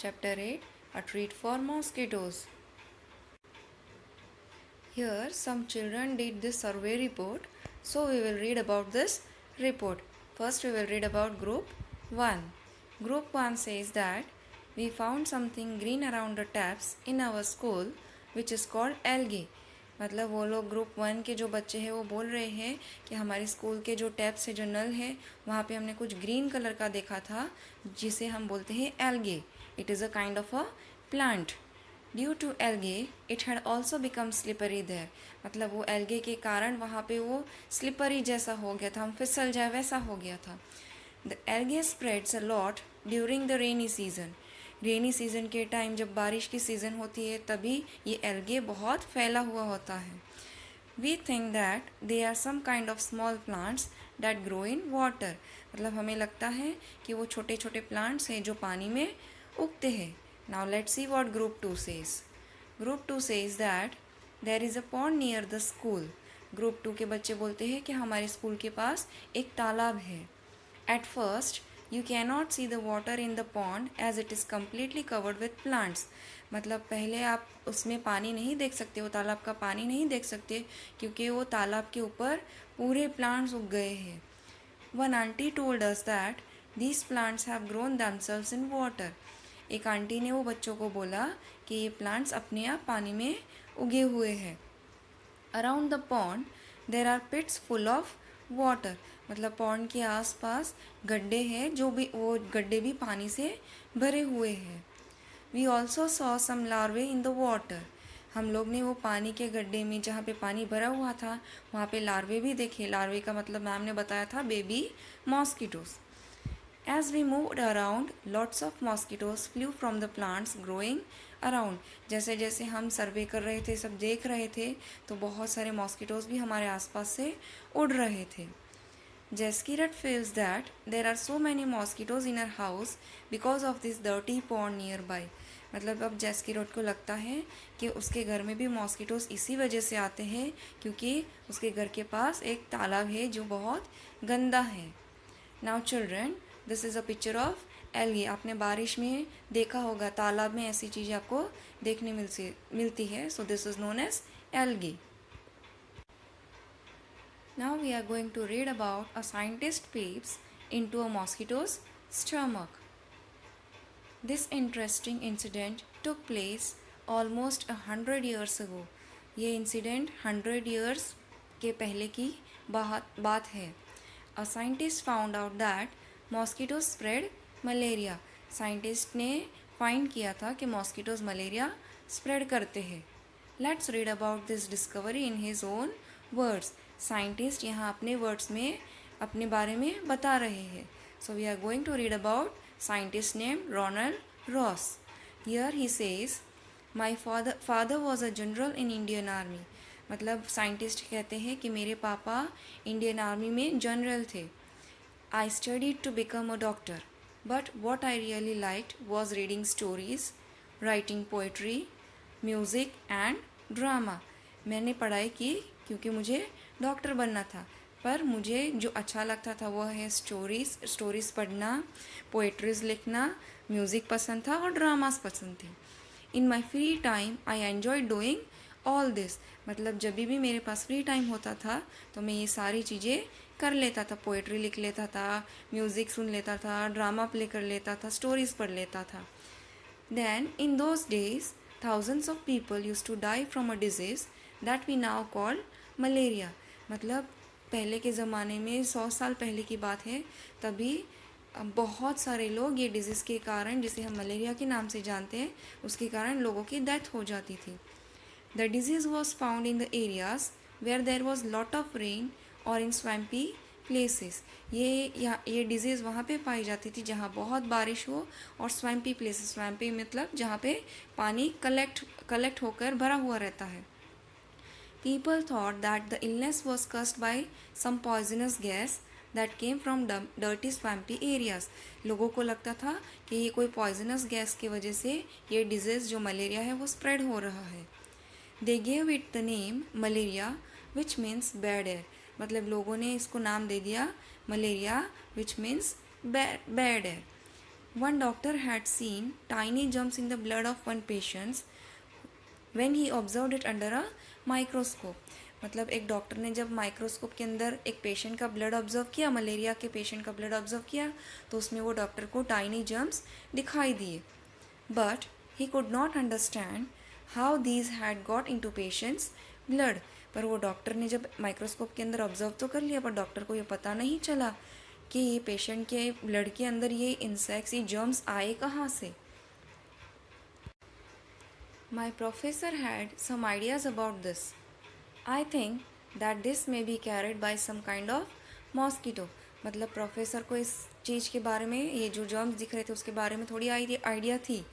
Chapter 8, A Treat for Mosquitoes. Here some children did this survey report, so we will read about this report. First we will read about group 1. Group 1 says that we found something green around the taps in our school which is called algae. मतलब वो लोग group 1 के जो बच्चे हैं वो बोल रहे हैं कि हमारे स्कूल के जो टैप्स है, जो नल है, वहाँ पे हमने कुछ ग्रीन कलर का देखा था जिसे हम बोलते हैं algae. It is a kind of a plant. Due to algae it had also become slippery there. मतलब वो एल्गे के कारण वहाँ पे वो स्लिपरी जैसा हो गया था, हम फिसल जाए वैसा हो गया था. The algae spreads a lot during the rainy season. Rainy season के टाइम जब बारिश की सीज़न होती है तभी ये एल्गे बहुत फैला हुआ होता है. We think that they are some kind of small plants that grow in water. मतलब हमें लगता है कि वो छोटे छोटे प्लांट्स हैं जो पानी में उगते हैं. Now let's see what group 2 says. Group 2 says that there is a pond near the school. Group 2 के बच्चे बोलते हैं कि हमारे स्कूल के पास एक तालाब है. At first you cannot see the water in the pond as it is completely covered with plants. मतलब पहले आप उसमें पानी नहीं देख सकते, वो तालाब का पानी नहीं देख सकते क्योंकि वो तालाब के ऊपर पूरे प्लांट्स उग गए हैं. One aunty told us that these plants have grown themselves in water. एक आंटी ने वो बच्चों को बोला कि ये प्लांट्स अपने आप पानी में उगे हुए हैं. Around the pond there are pits full of water. मतलब पॉन्ड के आसपास गड्ढे हैं जो भी वो गड्ढे भी पानी से भरे हुए हैं. We also saw some larvae in the water. हम लोग ने वो पानी के गड्ढे में जहाँ पे पानी भरा हुआ था वहाँ पे लार्वे भी देखे. लार्वे का मतलब मैम ने बताया था baby mosquitoes. As we moved around, lots of mosquitoes flew from the plants growing around. जैसे जैसे हम सर्वे कर रहे थे, सब देख रहे थे, तो बहुत सारे मॉस्किटोज़ भी हमारे आसपास से उड़ रहे थे. Jaskirat feels that there are so many mosquitoes in her house because of this dirty pond nearby. मतलब अब जैस्कीरोट को लगता है कि उसके घर में भी मॉस्किटोज़ इसी वजह से आते हैं क्योंकि उसके घर के पास एक तालाब है जो बहुत गंदा है. Now children, this is a picture of algae. आपने बारिश में देखा होगा तालाब में ऐसी चीज़ें आपको देखने मिलती है. So this is known as algae. Now we are going to read about a scientist peeps into a mosquito's stomach. This interesting incident took place almost 100 years ago. ये इंसिडेंट 100 years के पहले की बात है. A scientist found out that mosquitoes spread malaria. Scientist ने find किया था कि मॉस्किटोज़ मलेरिया स्प्रेड करते हैं. Let's read about this discovery in his own words. Scientist यहाँ अपने वर्ड्स में अपने बारे में बता रहे हैं. So we are going to read about scientist name Ronald Ross. Here he says my father was a general in Indian army. मतलब साइंटिस्ट कहते हैं कि मेरे पापा इंडियन आर्मी में जनरल थे. I studied to become a doctor but what I really liked was reading stories, writing poetry, music and drama. मैंने पढ़ाई की क्योंकि मुझे डॉक्टर बनना था, पर मुझे जो अच्छा लगता था वह है स्टोरीज़ पढ़ना, पोएट्रीज़ लिखना, म्यूज़िक पसंद था और ड्रामास पसंद थे. In my free time I enjoy doing all this. मतलब जब भी मेरे पास फ्री टाइम होता था तो मैं ये सारी चीज़ें कर लेता था. पोएट्री लिख लेता था, म्यूज़िक सुन लेता था, ड्रामा प्ले कर लेता था, स्टोरीज़ पढ़ लेता था. Then in those days thousands of people used to die from a disease that we now call malaria. मतलब पहले के ज़माने में 100 साल पहले की बात है, तभी बहुत सारे लोग ये डिज़ीज़ के कारण, जिसे हम मलेरिया के नाम से जानते हैं, उसके कारण लोगों की डेथ हो जाती थी. The disease was found in the areas where there was lot of rain और इन स्वैम्पी प्लेसेस. ये डिज़ीज़ वहाँ पे पाई जाती थी जहाँ बहुत बारिश हो और स्वैम्पी प्लेसेस. स्वैम्पी मतलब जहाँ पे पानी कलेक्ट होकर भरा हुआ रहता है. People thought that the illness was caused by some poisonous gas that came from dirty swampy areas. लोगों को लगता था कि ये कोई पॉइजनस गैस की वजह से ये डिज़ीज़ जो मलेरिया है वो स्प्रेड हो रहा है. They gave it the name malaria which means bad air. मतलब लोगों ने इसको नाम दे दिया malaria which means bad air. One doctor had seen tiny jumps in the blood of one patient when he observed it under a microscope. मतलब एक doctor ने जब माइक्रोस्कोप के अंदर एक पेशेंट का ब्लड ऑब्जर्व किया, मलेरिया के पेशेंट का ब्लड ऑब्जर्व किया, तो उसमें वो डॉक्टर को टाइनी जम्प्स दिखाई दिए. But he could not understand how these had got into patients' blood. पर वो डॉक्टर ने जब माइक्रोस्कोप के अंदर ऑब्जर्व तो कर लिया, पर डॉक्टर को ये पता नहीं चला कि ये पेशेंट के ब्लड के अंदर ये इंसेक्ट्स, ये जर्म्स आए कहाँ से. My professor had some ideas about this. I think that this may be carried by some kind of mosquito. मतलब प्रोफेसर को इस चीज़ के बारे में, ये जो जर्म्स दिख रहे थे उसके बारे में थोड़ी आइडिया थी.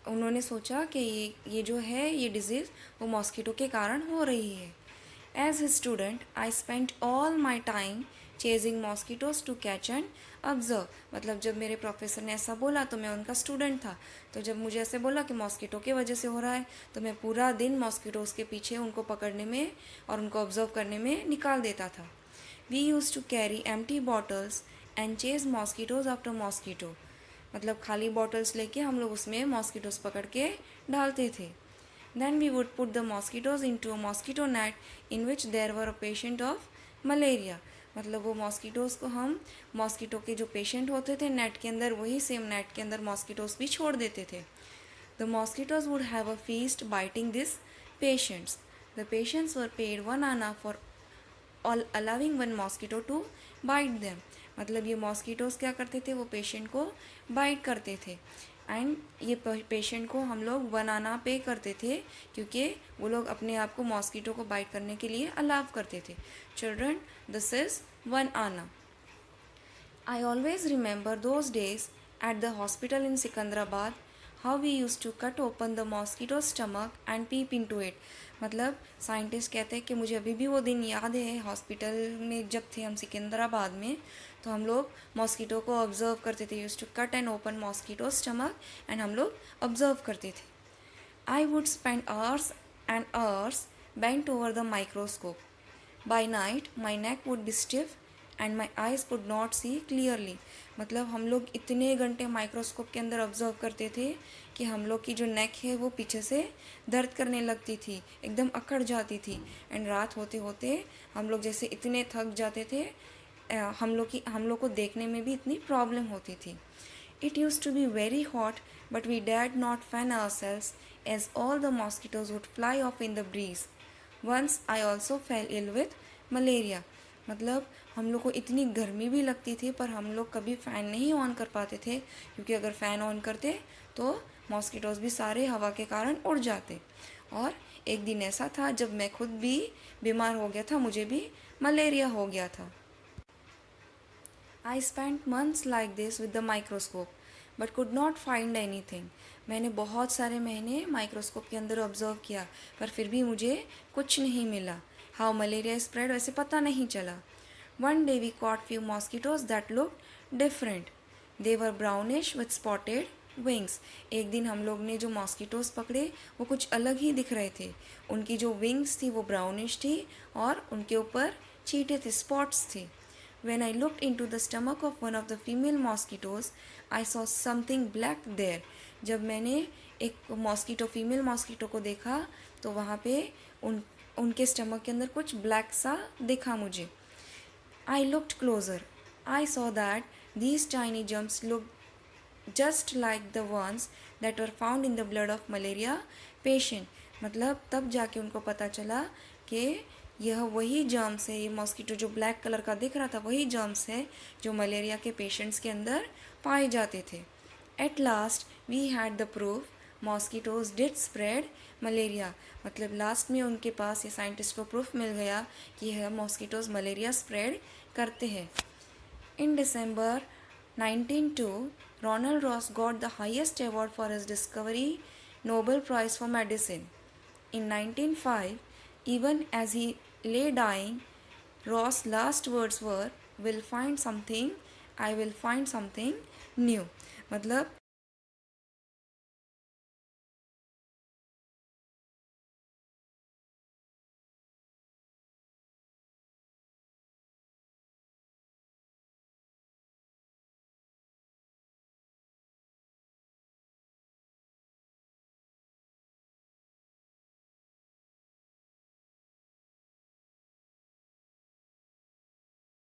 उन्होंने सोचा कि ये जो है ये डिजीज़ वो मॉस्किटो के कारण हो रही है. As a student I spent all my time chasing mosquitoes to catch and observe. मतलब जब मेरे प्रोफेसर ने ऐसा बोला तो मैं उनका स्टूडेंट था, तो जब मुझे ऐसे बोला कि मॉस्किटो की वजह से हो रहा है, तो मैं पूरा दिन मॉस्किटोज़ के पीछे उनको पकड़ने में और उनको ऑब्जर्व करने में निकाल देता था. We use to carry empty bottles and chase mosquitoes after mosquito. मतलब खाली बॉटल्स लेके हम लोग उसमें मॉस्किटोज़ पकड़ के डालते थे. Then we would put the mosquitoes into a mosquito net in which there were a patient of malaria. मतलब वो मॉस्किटोज़ को हम मॉस्किटो के जो पेशेंट होते थे नेट के अंदर, वही सेम नेट के अंदर मॉस्किटोज़ भी छोड़ देते थे. The mosquitoes would have a feast biting this patients. The patients were paid 1 anna for all allowing one mosquito to bite them. मतलब ये मॉस्किटोज़ क्या करते थे, वो पेशेंट को बाइट करते थे. एंड ये पेशेंट को हम लोग 1 आना पे करते थे, क्योंकि वो लोग अपने आप को मॉस्किटो को बाइट करने के लिए अलाउ करते थे. Children, this is 1 anna. I always remember those days at the hospital in Secunderabad, how we use to cut open the mosquito stomach and peep into it. मतलब साइंटिस्ट कहते हैं कि मुझे अभी भी वो दिन याद है, हॉस्पिटल में जब थे हम सिकंदराबाद में, तो हम लोग मॉस्किटो को ऑब्जर्व करते थे. Use to cut and open mosquito stomach and हम लोग ऑब्जर्व करते थे. I would spend hours and hours bent over the microscope. By night my neck would be stiff and my eyes could not see clearly. मतलब हम लोग इतने घंटे microscope के अंदर ऑब्जर्व करते थे कि हम लोग की जो नेक है वो पीछे से दर्द करने लगती थी, एकदम अकड़ जाती थी. एंड रात होते होते हम लोग जैसे इतने थक जाते थे, हम लोग को देखने में भी इतनी प्रॉब्लम होती थी. It use to be very hot but we did not fan ourselves as all the mosquitoes would fly off in the breeze. Once I also fell ill with malaria. मतलब हम लोग को इतनी गर्मी भी लगती थी, पर हम लोग कभी फ़ैन नहीं ऑन कर पाते थे, क्योंकि अगर फ़ैन ऑन करते तो मॉस्किटोज़ भी सारे हवा के कारण उड़ जाते. और एक दिन ऐसा था जब मैं खुद भी बीमार हो गया था, मुझे भी मलेरिया हो गया था. I spent months like this with the microscope but could not find anything. मैंने बहुत सारे महीने माइक्रोस्कोप के अंदर ऑब्जर्व किया, पर फिर भी मुझे कुछ नहीं मिला. हाउ मलेरिया स्प्रेड वैसे पता नहीं चला. One day we caught few mosquitoes that looked different. They were brownish with spotted wings. एक दिन हम लोग ने जो मॉस्किटोज़ पकड़े वो कुछ अलग ही दिख रहे थे. उनकी जो विंग्स थी वो ब्राउनिश थी और उनके ऊपर चीटे थे, स्पॉट्स थे. When I looked into the stomach of one of the female mosquitoes, I saw something black there. जब मैंने एक फीमेल मॉस्किटो को देखा तो वहाँ पे उनके स्टमक के अंदर कुछ ब्लैक सा दिखा मुझे. I looked closer. I saw that these tiny jumps looked just like the ones that were found in the blood of malaria patient. मतलब तब जाके उनको पता चला कि यह वही जर्म्स है, ये मॉस्किटो जो ब्लैक कलर का दिख रहा था वही जर्म्स है जो मलेरिया के पेशेंट्स के अंदर पाए जाते थे. At last we had the proof mosquitoes did spread malaria. मतलब लास्ट में उनके पास ये साइंटिस्ट को प्रूफ मिल गया कि यह मॉस्किटोज मलेरिया स्प्रेड करते हैं. इन December 1902, Ronald Ross got the highest award for his discovery, Nobel Prize for Medicine. In 1905, even as he lay dying, Ross' last words were, "Will find something, I will find something new." मतलब